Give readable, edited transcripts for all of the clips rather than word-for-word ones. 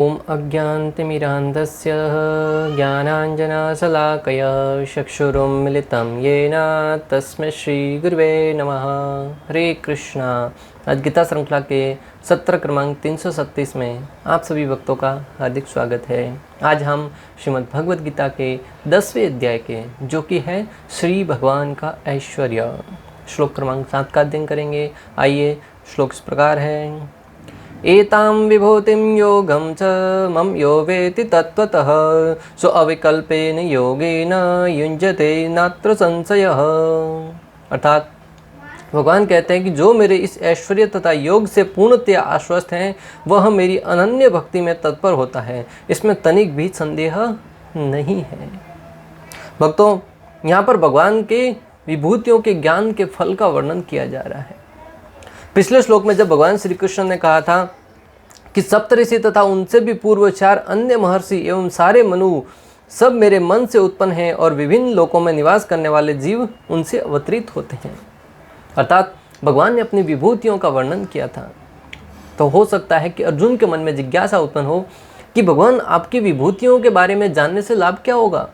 ॐ अज्ञानतिमिरान्धस्य ज्ञानाञ्जनशलाकया चक्षुरुन्मिलितं येन तस्मै श्रीगुरुवे नमः। हरे कृष्णा। आज गीता श्रृंखला के सत्र क्रमांक 337 में आप सभी भक्तों का हार्दिक स्वागत है। आज हम श्रीमद् भगवद गीता के 10वें अध्याय के जो कि है श्री भगवान का ऐश्वर्य श्लोक क्रमांक 7 का अध्ययन करेंगे। आइए, श्लोक इस प्रकार है। एतां विभूतिं योगं च मम यो वेति तत्त्वतः सो अविकल्पेन योगेन युञ्जते नात्र संशयः। अर्थात भगवान कहते हैं कि जो मेरे इस ऐश्वर्य तथा योग से पूर्णतया आश्वस्त हैं वह मेरी अनन्य भक्ति में तत्पर होता है, इसमें तनिक भी संदेह नहीं है। भक्तों, यहाँ पर भगवान के विभूतियों के ज्ञान के फल का वर्णन किया जा रहा है। पिछले श्लोक में जब भगवान श्री कृष्ण ने कहा था कि सप्तऋषि तथा उनसे भी पूर्व 4 अन्य महर्षि एवं सारे मनु सब मेरे मन से उत्पन्न हैं और विभिन्न लोकों में निवास करने वाले जीव उनसे अवतरित होते हैं, अर्थात भगवान ने अपनी विभूतियों का वर्णन किया था। तो हो सकता है कि अर्जुन के मन में जिज्ञासा उत्पन्न हो कि भगवान आपकी विभूतियों के बारे में जानने से लाभ क्या होगा।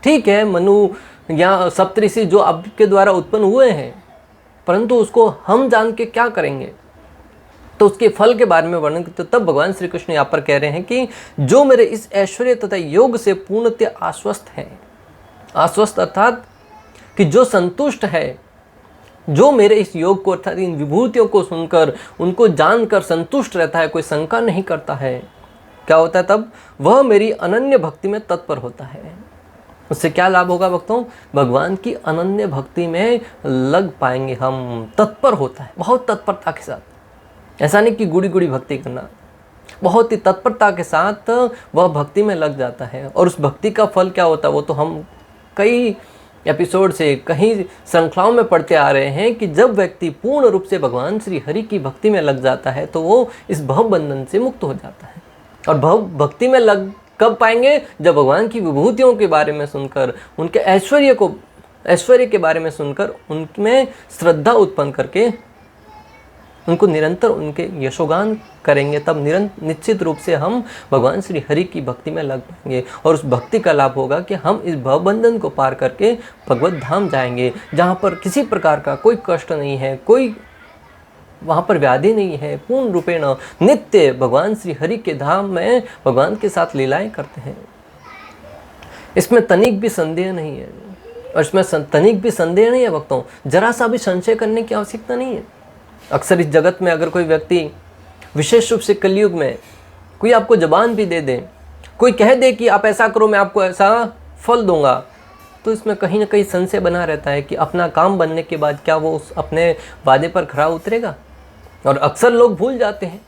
ठीक है, मनु या सप्तऋषि जो आपके द्वारा उत्पन्न हुए हैं, परंतु उसको हम जान के क्या करेंगे। तो उसके फल के बारे में वर्णन करते तब भगवान श्री कृष्ण यहाँ पर कह रहे हैं कि जो मेरे इस ऐश्वर्य तथा योग से पूर्णतः आश्वस्त है। आश्वस्त अर्थात कि जो संतुष्ट है, जो मेरे इस योग को अर्थात इन विभूतियों को सुनकर उनको जानकर संतुष्ट रहता है, कोई शंका नहीं करता है, क्या होता है तब वह मेरी अनन्य भक्ति में तत्पर होता है। उससे क्या लाभ होगा भक्तों? भगवान की अनन्य भक्ति में लग पाएंगे हम। तत्पर होता है, बहुत तत्परता के साथ। ऐसा नहीं कि गुड़ी गुड़ी भक्ति करना, बहुत ही तत्परता के साथ वह भक्ति में लग जाता है। और उस भक्ति का फल क्या होता है वो तो हम कई एपिसोड से, कई श्रृंखलाओं में पढ़ते आ रहे हैं कि जब व्यक्ति पूर्ण रूप से भगवान श्री हरि की भक्ति में लग जाता है तो वो इस भव बंधन से मुक्त हो जाता है। और भव भक्ति में लग कब पाएंगे? जब भगवान की विभूतियों के बारे में सुनकर, उनके ऐश्वर्य के बारे में सुनकर उनमें श्रद्धा उत्पन्न करके उनको निरंतर उनके यशोगान करेंगे, तब निश्चित रूप से हम भगवान श्री हरि की भक्ति में लग पाएंगे। और उस भक्ति का लाभ होगा कि हम इस भवबंधन को पार करके भगवत धाम जाएंगे, जहाँ पर किसी प्रकार का कोई कष्ट नहीं है, कोई वहाँ पर व्याधि नहीं है। पूर्ण रूपेण नित्य भगवान श्री हरि के धाम में भगवान के साथ लीलाएं करते हैं। इसमें तनिक भी संदेह नहीं है। और इसमें तनिक भी संदेह नहीं है भक्तों, जरा सा भी संशय करने की आवश्यकता नहीं है। अक्सर इस जगत में अगर कोई व्यक्ति, विशेष रूप से कलयुग में, कोई आपको जबान भी दे दे, कोई कह दे कि आप ऐसा करो मैं आपको ऐसा फल दूंगा, तो इसमें कहीं ना कहीं संशय बना रहता है कि अपना काम बनने के बाद क्या वो उस अपने वादे पर खरा उतरेगा। और अक्सर लोग भूल जाते हैं,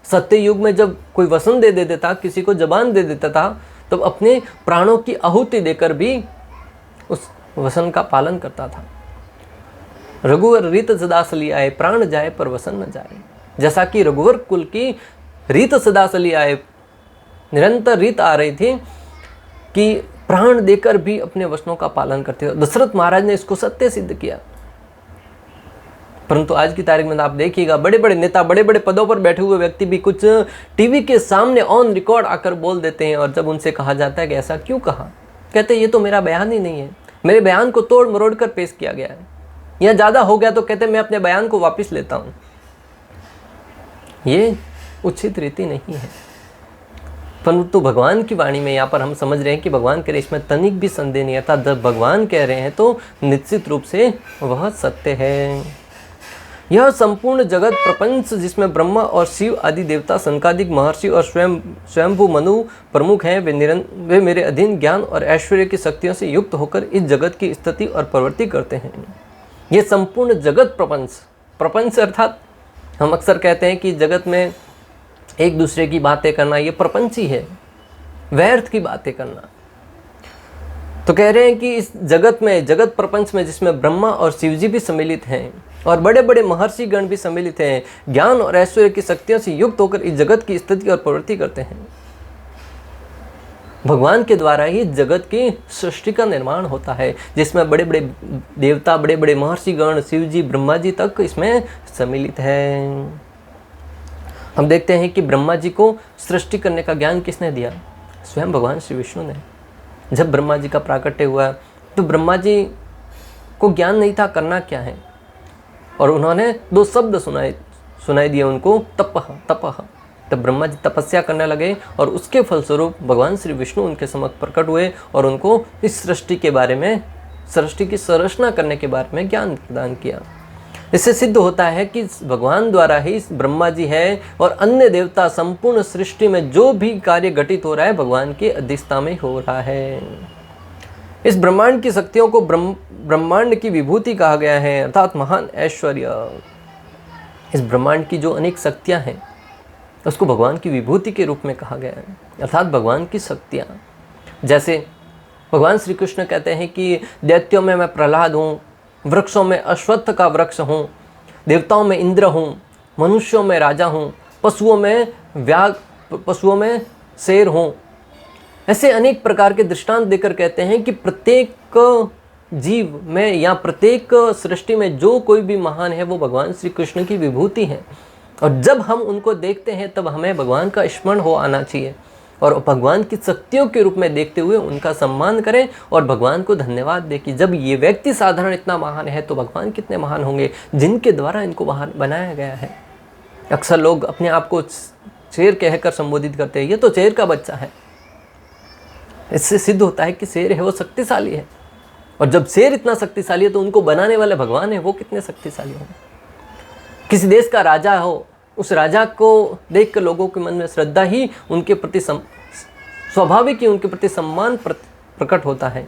सत्य युग में जब कोई वचन दे देता था, किसी को जबान दे देता था, तब अपने प्राणों की आहुति देकर भी उस वचन का पालन करता था। रघुवर रीत सदा सली आए, प्राण जाए पर वचन न जाए। जैसा कि रघुवर कुल की रीत सदा सली आए, निरंतर रीत आ रही थी कि प्राण देकर भी अपने वचनों का पालन करते थे। दशरथ महाराज ने इसको सत्य सिद्ध किया। परंतु आज की तारीख में आप देखिएगा, बड़े बड़े नेता, बड़े बड़े पदों पर बैठे हुए व्यक्ति भी कुछ टीवी के सामने ऑन रिकॉर्ड आकर बोल देते हैं। और जब उनसे कहा जाता है कि ऐसा क्यों कहा, कहते ये तो मेरा बयान ही नहीं है, मेरे बयान को तोड़ मरोड़ कर पेश किया गया है, या ज़्यादा हो गया तो कहते मैं अपने बयान को वापस लेता हूँ। ये उचित रीति नहीं है। परंतु भगवान की वाणी में यहाँ पर हम समझ रहे हैं कि भगवान के इसमें तनिक भी संदेह नहीं आता। जब भगवान कह रहे हैं तो निश्चित रूप से वह सत्य है। यह संपूर्ण जगत प्रपंच जिसमें ब्रह्मा और शिव आदि देवता, संकादिक महर्षि और स्वयंभू मनु प्रमुख हैं, वे मेरे अधीन ज्ञान और ऐश्वर्य की शक्तियों से युक्त होकर इस जगत की स्थिति और प्रवृत्ति करते हैं। यह संपूर्ण जगत प्रपंच अर्थात हम अक्सर कहते हैं कि जगत में एक दूसरे की बातें करना, ये प्रपंच ही है, व्यर्थ की बातें करना। तो कह रहे हैं कि इस जगत में, जगत प्रपंच में जिसमें ब्रह्मा और शिवजी भी सम्मिलित हैं और बड़े बड़े महर्षि गण भी सम्मिलित हैं, ज्ञान और ऐश्वर्य की शक्तियों से युक्त होकर इस जगत की स्थिति और प्रवृत्ति करते हैं। भगवान के द्वारा ही जगत की सृष्टि का निर्माण होता है, जिसमें बड़े बड़े देवता, बड़े बड़े महर्षि गण, शिव जी, ब्रह्मा जी तक इसमें सम्मिलित हैं। हम देखते हैं कि ब्रह्मा जी को सृष्टि करने का ज्ञान किसने दिया? स्वयं भगवान श्री विष्णु ने। जब ब्रह्मा जी का प्राकट्य हुआ तो ब्रह्मा जी को ज्ञान नहीं था करना क्या है, और उन्होंने 2 शब्द सुनाई दिए उनको, तपः तपः। तब ब्रह्मा जी तपस्या करने लगे और उसके फलस्वरूप भगवान श्री विष्णु उनके समक्ष प्रकट हुए और उनको इस सृष्टि के बारे में, सृष्टि की संरचना करने के बारे में ज्ञान प्रदान किया। इससे सिद्ध होता है कि भगवान द्वारा ही ब्रह्मा जी है और अन्य देवता संपूर्ण सृष्टि में जो भी कार्य घटित हो रहा है भगवान की अधिष्ठा में हो रहा है। इस ब्रह्मांड की शक्तियों को ब्रह्मांड की विभूति कहा गया है, अर्थात महान ऐश्वर्य। इस ब्रह्मांड की जो अनेक शक्तियां हैं उसको भगवान की विभूति के रूप में कहा गया है, अर्थात भगवान की शक्तियाँ। जैसे भगवान श्री कृष्ण कहते हैं कि दैत्यों में मैं प्रहलाद हूँ, वृक्षों में अश्वत्थ का वृक्ष हूँ, देवताओं में इंद्र हूँ, मनुष्यों में राजा हूँ, पशुओं में शेर हूँ। ऐसे अनेक प्रकार के दृष्टांत देकर कहते हैं कि प्रत्येक जीव में या प्रत्येक सृष्टि में जो कोई भी महान है वो भगवान श्री कृष्ण की विभूति है। और जब हम उनको देखते हैं तब हमें भगवान का स्मरण हो आना चाहिए और भगवान की शक्तियों के रूप में देखते हुए उनका सम्मान करें और भगवान को धन्यवाद दें कि जब ये व्यक्ति साधारण इतना महान है तो भगवान कितने महान होंगे जिनके द्वारा इनको महान बनाया गया है। अक्सर लोग अपने आप को शेर कहकर संबोधित करते हैं, ये तो शेर का बच्चा है। इससे सिद्ध होता है कि शेर है वो शक्तिशाली है, और जब शेर इतना शक्तिशाली है तो उनको बनाने वाले भगवान है वो कितने शक्तिशाली होंगे। किसी देश का राजा हो, उस राजा को देखकर लोगों के मन में श्रद्धा ही उनके प्रति स्वाभाविक ही उनके प्रति सम्मान प्रकट होता है।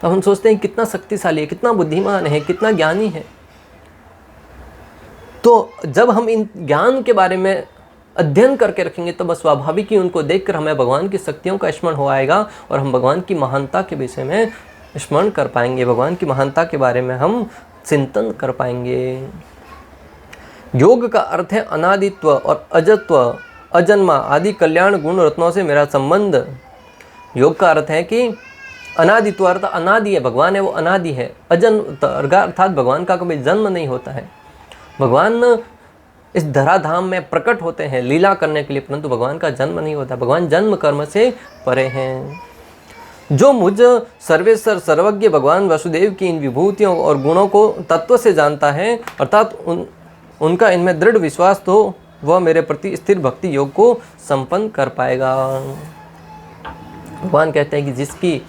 तो हम सोचते हैं कितना शक्तिशाली है, कितना बुद्धिमान है, कितना ज्ञानी है। तो जब हम इन ज्ञान के बारे में अध्ययन करके रखेंगे तो बस स्वाभाविक ही उनको देखकर हमें भगवान की शक्तियों का स्मरण हो आएगा और हम भगवान की महानता के विषय में स्मरण कर पाएंगे, भगवान की महानता के बारे में हम चिंतन कर पाएंगे। योग का अर्थ है अनादित्व और अजत्व, अजन्मा आदि कल्याण गुण रत्नों से मेरा संबंध। योग का अर्थ है कि अनादित्व अर्थ अनादि है, भगवान है वो अनादि है। अजन्म अर्थात भगवान का कभी जन्म नहीं होता है। भगवान इस धराधाम में प्रकट होते हैं लीला करने के लिए, परंतु भगवान का जन्म नहीं होता। भगवान जन्म कर्म से परे हैं। जो मुझ सर्वेश्वर सर्वज्ञ भगवान वसुदेव की इन विभूतियों और गुणों को तत्व से जानता है, अर्थात उनका इनमें दृढ़ विश्वास, तो वह मेरे प्रति स्थिर भक्ति योग को संपन्न कर पाएगा। भगवान कहते हैं कि जिसकी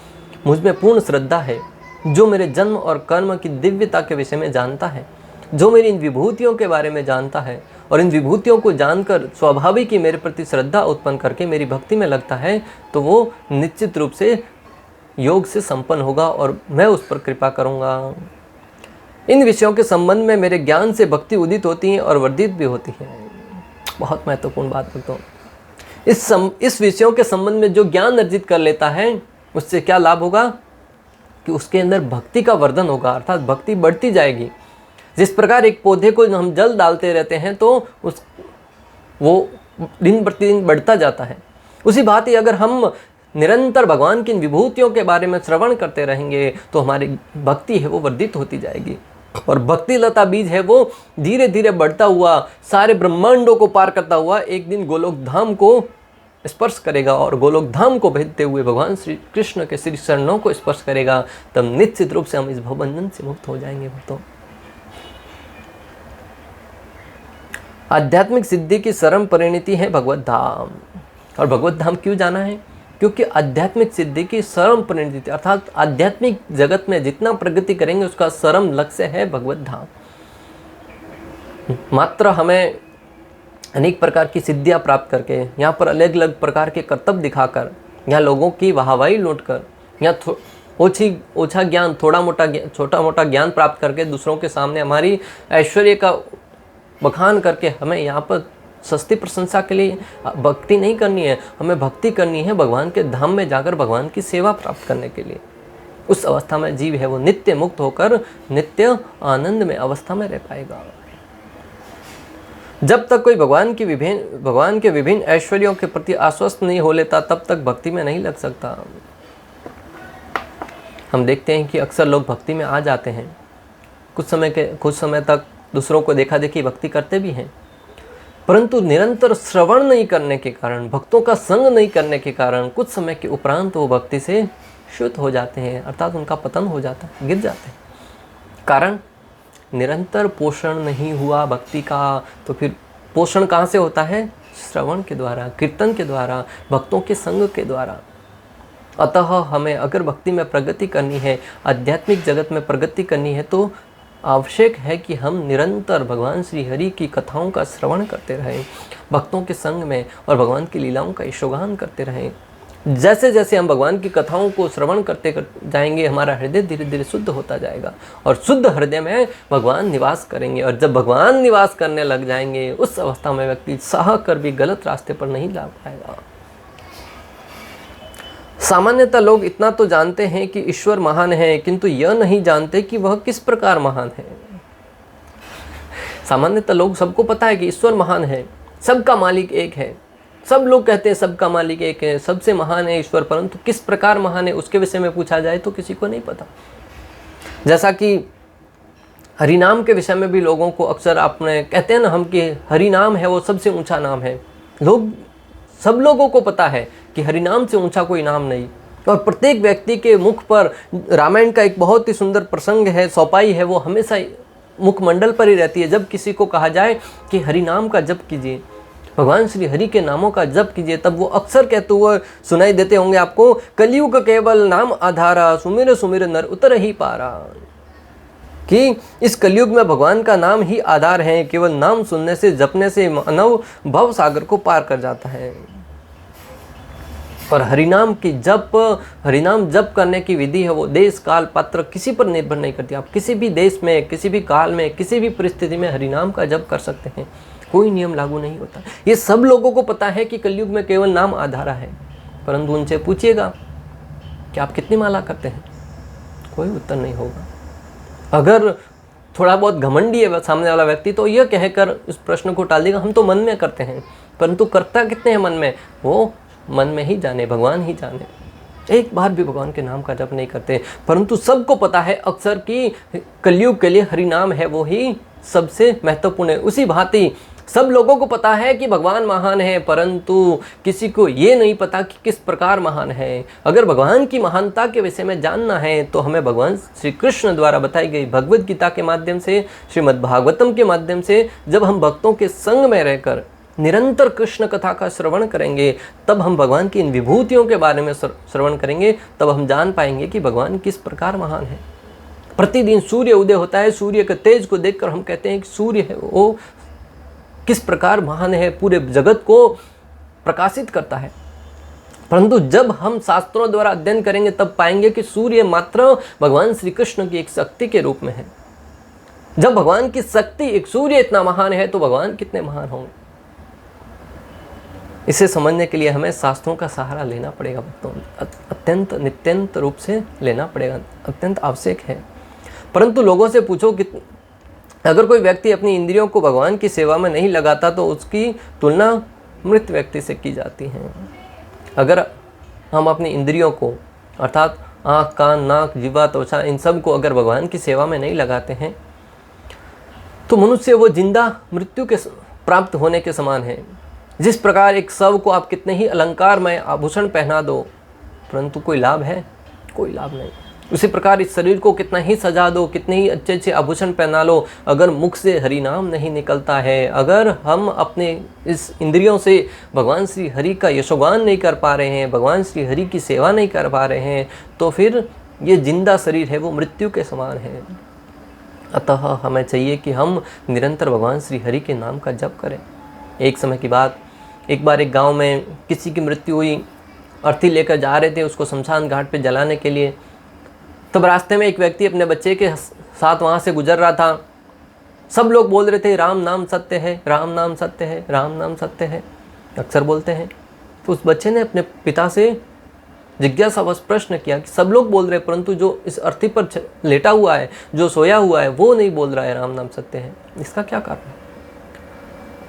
मुझ में पूर्ण श्रद्धा है, जो मेरे जन्म और कर्म की दिव्यता के विषय में जानता है, जो मेरी इन विभूतियों के बारे में जानता है और इन विभूतियों को जानकर स्वाभाविक ही मेरे प्रति श्रद्धा उत्पन्न करके मेरी भक्ति में लगता है, तो वो निश्चित रूप से योग से संपन्न होगा और मैं उस पर कृपा करूँगा। इन विषयों के संबंध में मेरे ज्ञान से भक्ति उदित होती है और वर्धित भी होती है। बहुत महत्वपूर्ण बात करता हूँ। इस विषयों के संबंध में जो ज्ञान अर्जित कर लेता है उससे क्या लाभ होगा कि उसके अंदर भक्ति का वर्धन होगा, अर्थात भक्ति बढ़ती जाएगी। जिस प्रकार एक पौधे को हम जल डालते रहते हैं तो वो दिन प्रतिदिन बढ़ता जाता है, उसी बात ही अगर हम निरंतर भगवान की विभूतियों के बारे में श्रवण करते रहेंगे तो हमारी भक्ति है वो वर्धित होती जाएगी और भक्ति लता बीज है वो धीरे धीरे बढ़ता हुआ सारे ब्रह्मांडों को पार करता हुआ एक दिन गोलोक धाम को स्पर्श करेगा और गोलोक धाम को भेजते हुए भगवान श्री कृष्ण के श्री चरणों को स्पर्श करेगा। तब निश्चित रूप से हम इस भवबंधन से मुक्त हो जाएंगे। भक्तों, आध्यात्मिक सिद्धि की चरम परिणति है भगवत धाम। और भगवत धाम क्यों जाना है? क्योंकि आध्यात्मिक सिद्धि की चरम परिणति अर्थात आध्यात्मिक जगत में जितना प्रगति करेंगे उसका चरम लक्ष्य है भगवत धाम। मात्र हमें अनेक प्रकार की सिद्धियां प्राप्त करके, यहाँ पर अलग अलग प्रकार के कर्तव्य दिखाकर, यहाँ लोगों की वाहवाही लूटकर, यहाँ ओछा ज्ञान छोटा मोटा ज्ञान प्राप्त करके दूसरों के सामने हमारी ऐश्वर्य का बखान करके हमें यहाँ पर सस्ती प्रशंसा के लिए भक्ति नहीं करनी है। हमें भक्ति करनी है भगवान के धाम में जाकर भगवान की सेवा प्राप्त करने के लिए। उस अवस्था में जीव है वो नित्य मुक्त होकर नित्य आनंद में अवस्था में रह पाएगा। जब तक कोई भगवान के विभिन्न ऐश्वर्यों के प्रति आश्वस्त नहीं हो लेता तब तक भक्ति में नहीं लग सकता। हम देखते हैं कि अक्सर लोग भक्ति में आ जाते हैं, कुछ समय तक दूसरों को देखा देखी भक्ति करते भी हैं, परंतु निरंतर श्रवण नहीं करने के कारण, भक्तों का संग नहीं करने के कारण कुछ समय के उपरांत वो भक्ति से च्युत हो जाते हैं, अर्थात उनका पतन हो जाता है, गिर जाते हैं। कारण निरंतर पोषण नहीं हुआ भक्ति का। तो फिर पोषण कहाँ से होता है? श्रवण के द्वारा, कीर्तन के द्वारा, भक्तों के संग के द्वारा। अतः हमें अगर भक्ति में प्रगति करनी है, आध्यात्मिक जगत में प्रगति करनी है, तो आवश्यक है कि हम निरंतर भगवान श्री हरि की कथाओं का श्रवण करते रहें, भक्तों के संग में, और भगवान की लीलाओं का यशोगान करते रहें। जैसे जैसे हम भगवान की कथाओं को श्रवण करते जाएंगे, हमारा हृदय धीरे धीरे शुद्ध होता जाएगा, और शुद्ध हृदय में भगवान निवास करेंगे। और जब भगवान निवास करने लग जाएंगे, उस अवस्था में व्यक्ति चाह कर भी गलत रास्ते पर नहीं जा पाएगा। सामान्यतः लोग इतना तो जानते हैं कि ईश्वर महान है, किंतु यह नहीं जानते कि वह किस प्रकार महान है। सामान्यतः लोग, सबको पता है कि ईश्वर महान है, सबका मालिक एक है, सब लोग कहते हैं सबका मालिक एक है, सबसे महान है ईश्वर, परंतु किस प्रकार महान है उसके विषय में पूछा जाए तो किसी को नहीं पता। जैसा कि हरिनाम के विषय में भी लोगों को अक्सर आपने कहते हैं ना हम, कि हरिनाम है वो सबसे ऊंचा नाम है। सब लोगों को पता है कि हरिनाम से ऊंचा कोई नाम नहीं। और प्रत्येक व्यक्ति के मुख पर, रामायण का एक बहुत ही सुंदर प्रसंग है, सौपाई है, वो हमेशा मुखमंडल पर ही रहती है। जब किसी को कहा जाए कि हरिनाम का जप कीजिए, भगवान श्री हरि के नामों का जप कीजिए, तब वो अक्सर कहते हुए सुनाई देते होंगे आपको, कलयुग केवल नाम आधारा, सुमिर सुमिर नर उतर ही पारा। कि इस कलयुग में भगवान का नाम ही आधार है, केवल नाम सुनने से, जपने से मानव भव सागर को पार कर जाता है। और हरिनाम जप करने की विधि है, वो देश काल पात्र किसी पर निर्भर नहीं करती। आप किसी भी देश में, किसी भी काल में, किसी भी परिस्थिति में हरिनाम का जप कर सकते हैं, कोई नियम लागू नहीं होता। ये सब लोगों को पता है कि कलयुग में केवल नाम आधारा है, परंतु उनसे पूछिएगा कि आप कितनी माला करते हैं, कोई उत्तर नहीं होगा। अगर थोड़ा बहुत घमंडी है सामने वाला व्यक्ति, तो यह कहकर इस प्रश्न को टाल देगा, हम तो मन में करते हैं, परंतु करता कितने हैं मन में, वो मन में ही जाने, भगवान ही जाने। एक बार भी भगवान के नाम का जप नहीं करते, परंतु सबको पता है अक्सर कि कलयुग के लिए हरिनाम है वो ही सबसे महत्वपूर्ण है। उसी भांति सब लोगों को पता है कि भगवान महान है, परंतु किसी को ये नहीं पता कि किस प्रकार महान है। अगर भगवान की महानता के विषय में जानना है, तो हमें भगवान श्री कृष्ण द्वारा बताई गई भगवद गीता के माध्यम से, श्रीमद् भागवतम के माध्यम से, जब हम भक्तों के संग में रहकर निरंतर कृष्ण कथा का श्रवण करेंगे, तब हम भगवान की इन विभूतियों के बारे में श्रवण करेंगे, तब हम जान पाएंगे कि भगवान किस प्रकार महान है। प्रतिदिन सूर्य उदय होता है, सूर्य के तेज को देखकर हम कहते हैं कि सूर्य है वो किस प्रकार महान है, पूरे जगत को प्रकाशित करता है। परंतु जब हम शास्त्रों द्वारा अध्ययन करेंगे, तब पाएंगे कि सूर्य मात्र भगवान श्री कृष्ण की एक शक्ति के रूप में है। जब भगवान की शक्ति, एक सूर्य इतना महान है, तो भगवान कितने महान होंगे। इसे समझने के लिए हमें शास्त्रों का सहारा लेना पड़ेगा, अत्यंत नित्यंत रूप से लेना पड़ेगा, अत्यंत आवश्यक है। परंतु लोगों से पूछो कि अगर कोई व्यक्ति अपनी इंद्रियों को भगवान की सेवा में नहीं लगाता, तो उसकी तुलना मृत व्यक्ति से की जाती है। अगर हम अपनी इंद्रियों को, अर्थात आँख, कान, नाक, जीवा, त्वचा, इन सब को अगर भगवान की सेवा में नहीं लगाते हैं, तो मनुष्य वो जिंदा मृत्यु के प्राप्त होने के समान है। जिस प्रकार एक शव को आप कितने ही अलंकारमय आभूषण पहना दो, परंतु कोई लाभ है, कोई लाभ नहीं। उसी प्रकार इस शरीर को कितना ही सजा दो, कितने ही अच्छे अच्छे आभूषण पहना लो, अगर मुख से हरि नाम नहीं निकलता है, अगर हम अपने इस इंद्रियों से भगवान श्री हरि का यशोगान नहीं कर पा रहे हैं, भगवान श्री हरि की सेवा नहीं कर पा रहे हैं, तो फिर ये जिंदा शरीर है वो मृत्यु के समान है। अतः हमें चाहिए कि हम निरंतर भगवान श्री हरि के नाम का जप करें। एक समय की बात, एक बार एक गांव में किसी की मृत्यु हुई, अर्थी लेकर जा रहे थे उसको शमशान घाट पे जलाने के लिए। तब रास्ते में एक व्यक्ति अपने बच्चे के साथ वहाँ से गुजर रहा था। सब लोग बोल रहे थे, राम नाम सत्य है, राम नाम सत्य है, राम नाम सत्य है, अक्सर बोलते हैं। तो उस बच्चे ने अपने पिता से जिज्ञासावश प्रश्न किया कि सब लोग बोल रहे हैं, परंतु जो इस अर्थी पर लेटा हुआ है, जो सोया हुआ है, वो नहीं बोल रहा है राम नाम सत्य है, इसका क्या कारण है?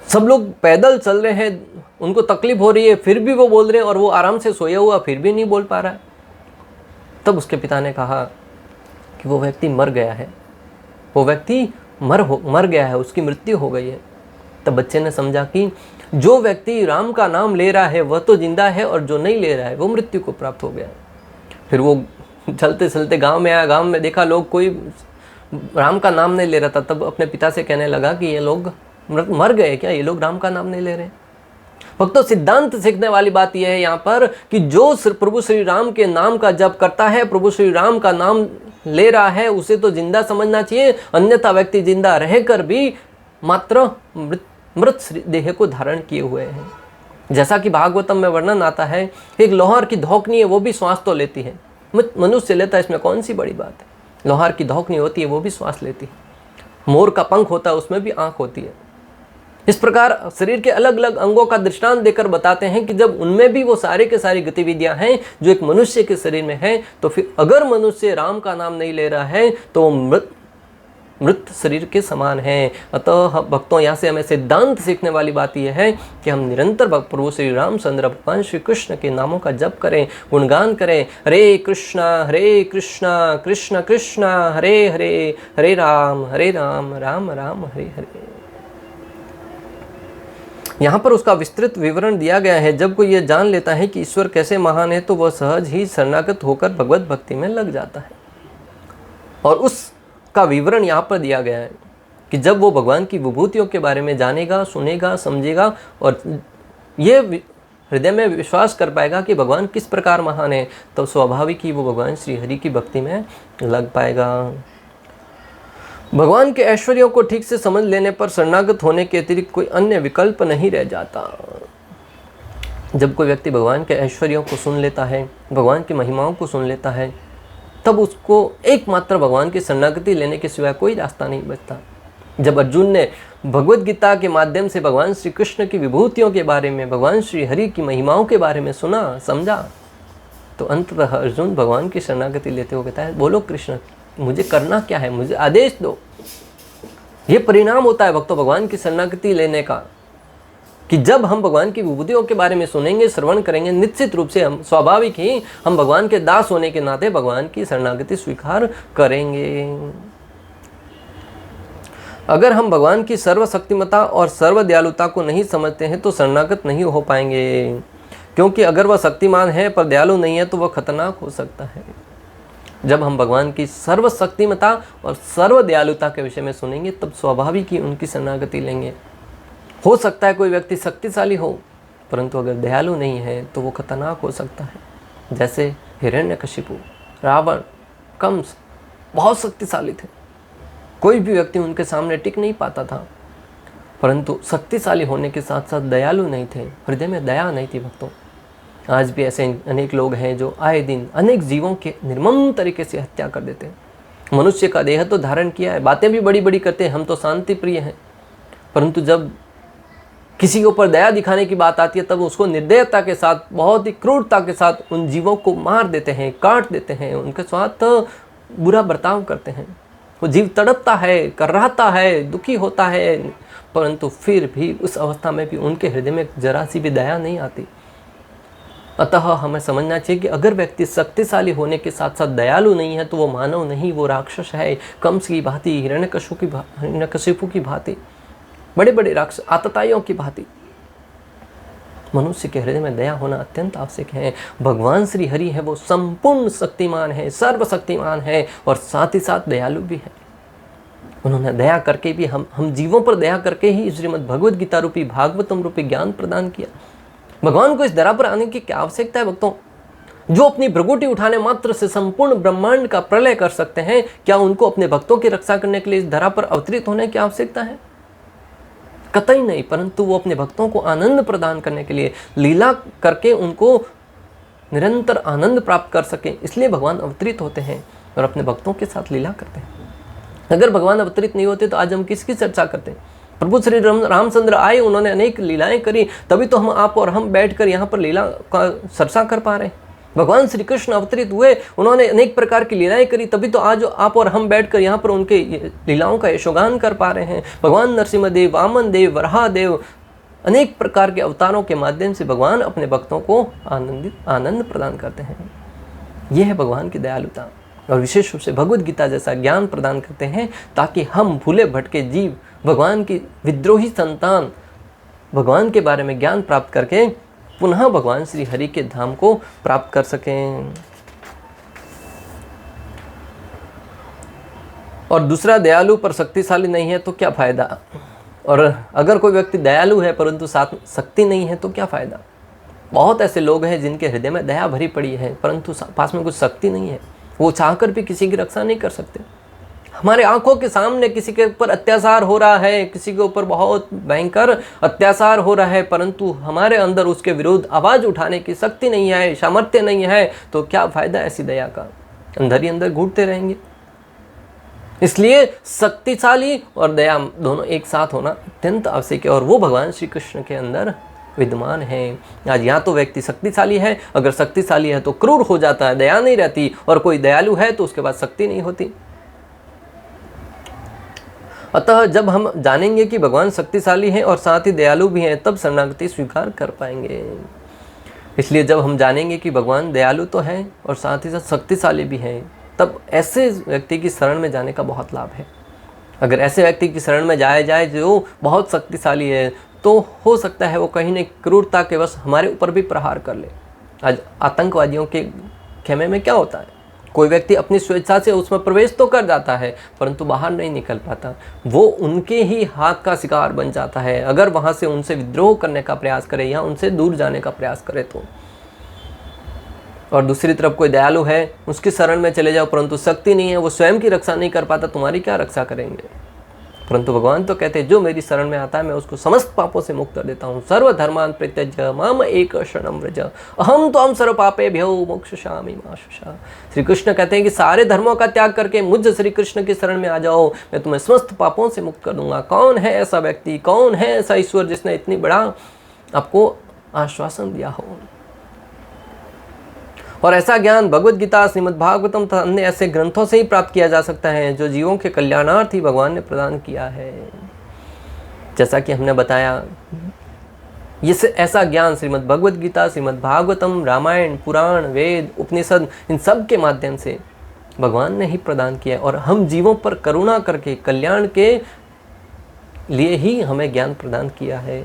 सब लोग पैदल चल रहे हैं, उनको तकलीफ हो रही है, फिर भी वो बोल रहे हैं, और वो आराम से सोया हुआ फिर भी नहीं बोल पा रहा है। तब उसके पिता ने कहा कि वो व्यक्ति मर गया है, वो व्यक्ति मर गया है, उसकी मृत्यु हो गई है। तब बच्चे ने समझा कि जो व्यक्ति राम का नाम ले रहा है वह तो जिंदा है और जो नहीं ले रहा है वो मृत्यु को प्राप्त हो गया। फिर वो चलते चलते गांव में आया, गांव में देखा लोग कोई राम का नाम नहीं ले रहा था। तब अपने पिता से कहने लगा कि ये लोग मर गए क्या, ये लोग राम का नाम नहीं ले रहे। भक्तों, सिद्धांत सीखने वाली बात यह है यहाँ पर कि जो प्रभु श्री राम के नाम का जप करता है, प्रभु श्री राम का नाम ले रहा है, उसे तो जिंदा समझना चाहिए। अन्यथा व्यक्ति जिंदा रहकर भी मात्र मृत देह को धारण किए हुए हैं। जैसा कि भागवतम में वर्णन आता है, एक लोहार की धौकनी है, वो भी श्वास तो लेती है। मनुष्य लेता है, इसमें कौन सी बड़ी बात है। लोहार की धौकनी होती है, वो भी श्वास लेती है। मोर का पंख होता है, उसमें भी आंख होती है। इस प्रकार शरीर के अलग अलग अंगों का दृष्टांत देकर बताते हैं कि जब उनमें भी वो सारे के सारी गतिविधियां हैं जो एक मनुष्य के शरीर में है, तो फिर अगर मनुष्य राम का नाम नहीं ले रहा है तो मृत शरीर के समान है। अतः भक्तों, यहाँ से हमें सिद्धांत सीखने वाली बात यह है कि हम निरंतर प्रभु श्री रामचंद्र भगवान श्री कृष्ण के नामों का जप करें, गुणगान करें। हरे कृष्णा कृष्ण कृष्ण हरे हरे, हरे राम राम राम हरे हरे। यहाँ पर उसका विस्तृत विवरण दिया गया है। जब कोई यह जान लेता है कि ईश्वर कैसे महान है तो वह सहज ही शरणागत होकर भगवत भक्ति में लग जाता है। और उसका विवरण यहाँ पर दिया गया है कि जब वो भगवान की विभूतियों के बारे में जानेगा, सुनेगा, समझेगा और ये हृदय में विश्वास कर पाएगा कि भगवान किस प्रकार महान है, तो स्वाभाविक ही वो भगवान श्री हरि की भक्ति में लग पाएगा। भगवान के ऐश्वर्यों को ठीक से समझ लेने पर शरणागत होने के अतिरिक्त कोई अन्य विकल्प नहीं रह जाता। जब कोई व्यक्ति भगवान के ऐश्वर्यों को सुन लेता है, भगवान की महिमाओं को सुन लेता है, तब उसको एकमात्र भगवान की शरणागति लेने के सिवाय कोई रास्ता नहीं बचता। जब अर्जुन ने भगवद गीता के माध्यम से भगवान श्री कृष्ण की विभूतियों के बारे में, भगवान श्री हरि की महिमाओं के बारे में सुना, समझा, तो अंततः अर्जुन भगवान की शरणागति लेते हुए कहता है, बोलो कृष्ण, मुझे करना क्या है, मुझे आदेश दो। ये परिणाम होता है भक्तों भगवान की शरणागति लेने का, कि जब हम भगवान की विभूतियों के बारे में सुनेंगे, श्रवण करेंगे, निश्चित रूप से हम स्वाभाविक ही हम भगवान के दास होने के नाते भगवान की शरणागति स्वीकार करेंगे। अगर हम भगवान की सर्वशक्तिमता और सर्वदयालुता को नहीं समझते हैं तो शरणागत नहीं हो पाएंगे, क्योंकि अगर वह शक्तिमान है पर दयालु नहीं है तो वह खतरनाक हो सकता है। जब हम भगवान की सर्वशक्तिमता और सर्वदयालुता के विषय में सुनेंगे तब स्वाभाविक ही उनकी शरणागति लेंगे। हो सकता है कोई व्यक्ति शक्तिशाली हो, परंतु अगर दयालु नहीं है तो वो खतरनाक हो सकता है। जैसे हिरण्यकशिपु, रावण, कंस बहुत शक्तिशाली थे, कोई भी व्यक्ति उनके सामने टिक नहीं पाता था, परंतु शक्तिशाली होने के साथ साथ दयालु नहीं थे, हृदय में दया नहीं थी भक्तों। आज भी ऐसे अनेक लोग हैं जो आए दिन अनेक जीवों के निर्मम तरीके से हत्या कर देते हैं। मनुष्य का देह तो धारण किया है, बातें भी बड़ी बड़ी करते हैं, हम तो शांति प्रिय हैं, परंतु जब किसी के ऊपर दया दिखाने की बात आती है तब उसको निर्दयता के साथ, बहुत ही क्रूरता के साथ उन जीवों को मार देते हैं, काट देते हैं, उनके साथ बुरा बर्ताव करते हैं। वो जीव तड़पता है, कर्राता है, दुखी होता है, परंतु फिर भी उस अवस्था में भी उनके हृदय में जरा सी भी दया नहीं आती। अतः हमें समझना चाहिए कि अगर व्यक्ति शक्तिशाली होने के साथ साथ दयालु नहीं है तो वो मानव नहीं, वो राक्षस है। कंस की भांति, हिरण्यकशिपु की भांति, बड़े बड़े राक्षस आतताइयों की भांति मनुष्य के हृदय में दया होना अत्यंत आवश्यक है। भगवान श्री हरि है, वो संपूर्ण शक्तिमान है, सर्वशक्तिमान है और साथ ही साथ दयालु भी है। उन्होंने दया करके भी हम जीवों पर दया करके ही श्रीमद् भगवद गीता रूपी, भागवतम रूपी ज्ञान प्रदान किया। भगवान को इस धरा पर आने की क्या आवश्यकता है भक्तों? जो अपनी भ्रुकुटी उठाने मात्र से संपूर्ण ब्रह्मांड का प्रलय कर सकते हैं, क्या उनको अपने भक्तों की रक्षा करने के लिए इस धरा पर अवतरित होने की आवश्यकता है? कतई नहीं, परंतु वो अपने भक्तों को आनंद प्रदान करने के लिए लीला करके उनको निरंतर आनंद प्राप्त कर सके, इसलिए भगवान अवतरित होते हैं और अपने भक्तों के साथ लीला करते हैं। अगर भगवान अवतरित नहीं होते तो आज हम किसकी चर्चा करते हैं? प्रभु श्री रामचंद्र आए, उन्होंने अनेक लीलाएं करी, तभी तो हम आप और हम बैठकर यहाँ पर लीला का चर्चा कर पा रहे हैं। भगवान श्री कृष्ण अवतरित हुए, उन्होंने अनेक प्रकार की लीलाएं करी, तभी तो आज आप और हम बैठकर यहाँ पर उनके लीलाओं का यशोगान कर पा रहे हैं। भगवान नरसिंहदेव, वामन देव, वराहदेव, अनेक प्रकार के अवतारों के माध्यम से भगवान अपने भक्तों को आनंद प्रदान करते हैं। यह है भगवान की दयालुता। और विशेष रूप से भगवद गीता जैसा ज्ञान प्रदान करते हैं, ताकि हम भूले भटके जीव, भगवान की विद्रोही संतान, भगवान के बारे में ज्ञान प्राप्त करके पुनः भगवान श्री हरि के धाम को प्राप्त कर सकें। और दूसरा, दयालु पर शक्तिशाली नहीं है तो क्या फ़ायदा। और अगर कोई व्यक्ति दयालु है परंतु साथ शक्ति नहीं है तो क्या फ़ायदा। बहुत ऐसे लोग हैं जिनके हृदय में दया भरी पड़ी है परंतु पास में कुछ शक्ति नहीं है, वो चाहकर भी किसी की रक्षा नहीं कर सकते। हमारे आंखों के सामने किसी के ऊपर अत्याचार हो रहा है, किसी के ऊपर बहुत भयंकर अत्याचार हो रहा है, परंतु हमारे अंदर उसके विरुद्ध आवाज़ उठाने की शक्ति नहीं है, सामर्थ्य नहीं है, तो क्या फ़ायदा ऐसी दया का। अंदर ही अंदर घूटते रहेंगे। इसलिए शक्तिशाली और दया दोनों एक साथ होना अत्यंत आवश्यक है, और वो भगवान श्री कृष्ण के अंदर विद्यमान है। आज या तो व्यक्ति शक्तिशाली है, अगर शक्तिशाली है तो क्रूर हो जाता है, दया नहीं रहती, और कोई दयालु है तो उसके पास शक्ति नहीं होती। अतः जब हम जानेंगे कि भगवान शक्तिशाली हैं और साथ ही दयालु भी हैं, तब शरणागति स्वीकार कर पाएंगे। इसलिए जब हम जानेंगे कि भगवान दयालु तो है और साथ ही साथ शक्तिशाली भी हैं, तब ऐसे व्यक्ति की शरण में जाने का बहुत लाभ है। अगर ऐसे व्यक्ति की शरण में जाया जाए जो बहुत शक्तिशाली है, तो हो सकता है वो कहीं न क्रूरता के वश हमारे ऊपर भी प्रहार कर ले। आज आतंकवादियों के खेमे में क्या होता है, कोई व्यक्ति अपनी स्वेच्छा से उसमें प्रवेश तो कर जाता है परंतु बाहर नहीं निकल पाता, वो उनके ही हाथ का शिकार बन जाता है अगर वहाँ से उनसे विद्रोह करने का प्रयास करे या उनसे दूर जाने का प्रयास करे तो। और दूसरी तरफ कोई दयालु है, उसकी शरण में चले जाओ परंतु शक्ति नहीं है, वो स्वयं की रक्षा नहीं कर पाता, तुम्हारी क्या रक्षा करेंगे। परंतु भगवान तो कहते हैं जो मेरी शरण में आता है मैं उसको समस्त पापों से मुक्त कर देता हूँ। सर्व धर्मान परित्यज्य माम एक शरणं व्रज अहम त्वां सर्व पापेभ्यो मोक्षयिष्यामि मा शुचा। श्री कृष्ण कहते हैं कि सारे धर्मों का त्याग करके मुझ श्री कृष्ण की शरण में आ जाओ, मैं तुम्हें समस्त पापों से मुक्त कर दूंगा। कौन है ऐसा व्यक्ति, कौन है ऐसा ईश्वर जिसने इतनी बड़ा आपको आश्वासन दिया हो। और ऐसा ज्ञान भगवद गीता, श्रीमद् भागवतम तथा अन्य ऐसे ग्रंथों से ही प्राप्त किया जा सकता है जो जीवों के कल्याणार्थ ही भगवान ने प्रदान किया है। जैसा कि हमने बताया, ये ऐसा ज्ञान श्रीमद् भगवद गीता, श्रीमद् भागवतम, रामायण, पुराण, वेद, उपनिषद, इन सब के माध्यम से भगवान ने ही प्रदान किया, और हम जीवों पर करुणा करके कल्याण के लिए ही हमें ज्ञान प्रदान किया है।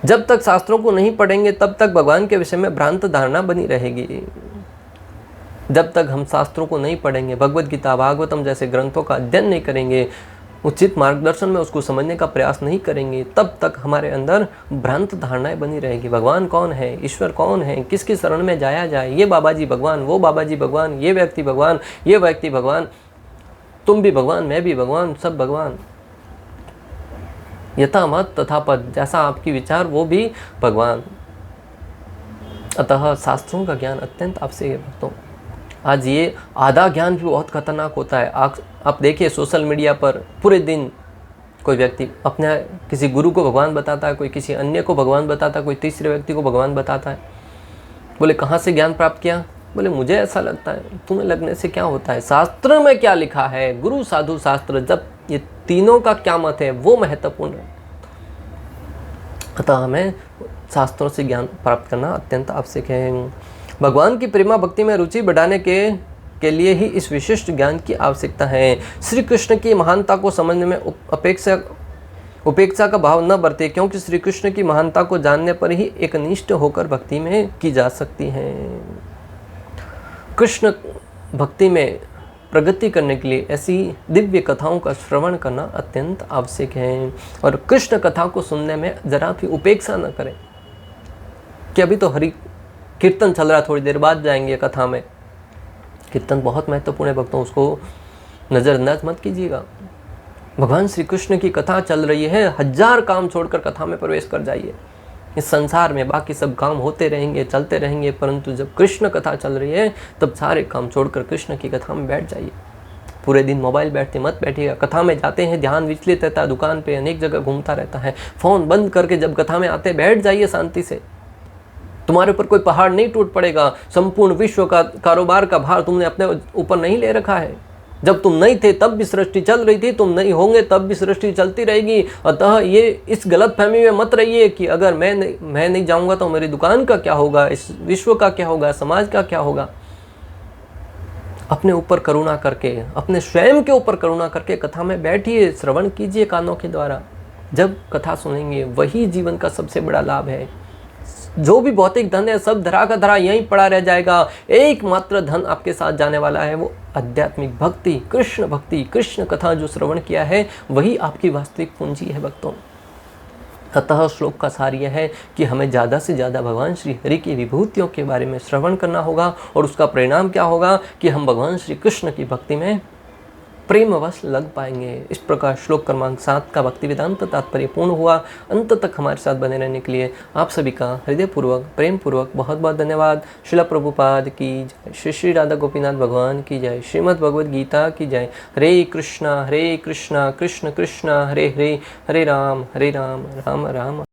जब तक शास्त्रों को नहीं पढ़ेंगे तब तक भगवान के विषय में भ्रांत धारणा बनी रहेगी। जब तक हम शास्त्रों को नहीं पढ़ेंगे, भगवद गीता, भागवतम जैसे ग्रंथों का अध्ययन नहीं करेंगे, उचित मार्गदर्शन में उसको समझने का प्रयास नहीं करेंगे, तब तक हमारे अंदर भ्रांत धारणाएं बनी रहेगी। भगवान कौन है, ईश्वर कौन है, किसकी शरण में जाया जाए, ये बाबा जी भगवान, वो बाबा जी भगवान, ये व्यक्ति भगवान, ये व्यक्ति भगवान, तुम भी भगवान, मैं भी भगवान, सब भगवान। यथा मत तथा पद, जैसा आपकी विचार वो भी भगवान। अतः शास्त्रों का ज्ञान अत्यंत आवश्यक है भक्तों। आज ये आधा ज्ञान भी बहुत खतरनाक होता है। आप देखिए सोशल मीडिया पर पूरे दिन कोई व्यक्ति अपने किसी गुरु को भगवान बताता है, कोई किसी अन्य को भगवान बताता है, कोई तीसरे व्यक्ति को भगवान बताता है। बोले कहाँ से ज्ञान प्राप्त किया? बोले मुझे ऐसा लगता है। तुम्हें लगने से क्या होता है? शास्त्र में क्या लिखा है, गुरु साधु शास्त्र, जब ये तीनों का क्या मत है वो महत्वपूर्ण है। अतः हमें शास्त्रों से ज्ञान प्राप्त करना अत्यंत आवश्यक है। भगवान की प्रेमा भक्ति में रुचि बढ़ाने के लिए ही इस विशिष्ट ज्ञान की आवश्यकता है। श्री कृष्ण की महानता को समझने में उपेक्षा का भाव न बरते, क्योंकि श्री कृष्ण की महानता को जानने पर ही एकनिष्ठ होकर भक्ति में की जा सकती है। कृष्ण भक्ति में प्रगति करने के लिए ऐसी दिव्य कथाओं का श्रवण करना अत्यंत आवश्यक है। और कृष्ण कथा को सुनने में जरा भी उपेक्षा न करें कि अभी तो हरि कीर्तन चल रहा, थोड़ी देर बाद जाएंगे कथा में। कीर्तन बहुत महत्वपूर्ण है भक्तों, उसको नज़रअंदाज मत कीजिएगा। भगवान श्री कृष्ण की कथा चल रही है, 1000 काम छोड़कर कथा में प्रवेश कर जाइए। इस संसार में बाकी सब काम होते रहेंगे, चलते रहेंगे, परंतु जब कृष्ण कथा चल रही है तब सारे काम छोड़कर कृष्ण की कथा में बैठ जाइए। पूरे दिन मोबाइल बैठते मत बैठिएगा। कथा में जाते हैं ध्यान विचलित रहता है, दुकान पे अनेक जगह घूमता रहता है। फ़ोन बंद करके जब कथा में आते बैठ जाइए शांति से। तुम्हारे ऊपर कोई पहाड़ नहीं टूट पड़ेगा। संपूर्ण विश्व का कारोबार का भार तुमने अपने ऊपर नहीं ले रखा है। जब तुम नहीं थे तब भी सृष्टि चल रही थी, तुम नहीं होंगे तब भी सृष्टि चलती रहेगी। अतः ये इस गलतफहमी में मत रहिए कि अगर मैं नहीं जाऊंगा तो मेरी दुकान का क्या होगा, इस विश्व का क्या होगा, समाज का क्या होगा। अपने ऊपर करुणा करके, अपने स्वयं के ऊपर करुणा करके कथा में बैठिए, श्रवण कीजिए कानों के द्वारा। जब कथा सुनेंगे वही जीवन का सबसे बड़ा लाभ है। जो भी भौतिक धन है सब धरा का धरा यहीं पड़ा रह जाएगा। एकमात्र धन आपके साथ जाने वाला है, वो आध्यात्मिक भक्ति, कृष्ण कथा जो श्रवण किया है वही आपकी वास्तविक पूंजी है भक्तों। अतः श्लोक का सार यह है कि हमें ज़्यादा से ज़्यादा भगवान श्री हरि की विभूतियों के बारे में श्रवण करना होगा, और उसका परिणाम क्या होगा कि हम भगवान श्री कृष्ण की भक्ति में प्रेमवश लग पाएंगे। इस प्रकार श्लोक क्रमांक 7 का भक्ति वेदांत तात्पर्य पूर्ण हुआ। अंत तक हमारे साथ बने रहने के लिए आप सभी का हृदयपूर्वक, प्रेम पूर्वक बहुत बहुत धन्यवाद। श्रील प्रभुपाद की जय, श्री श्री राधा गोपीनाथ भगवान की जय, श्रीमद् भगवद गीता की जय। हरे कृष्णा कृष्ण कृष्ण हरे हरे, हरे राम राम राम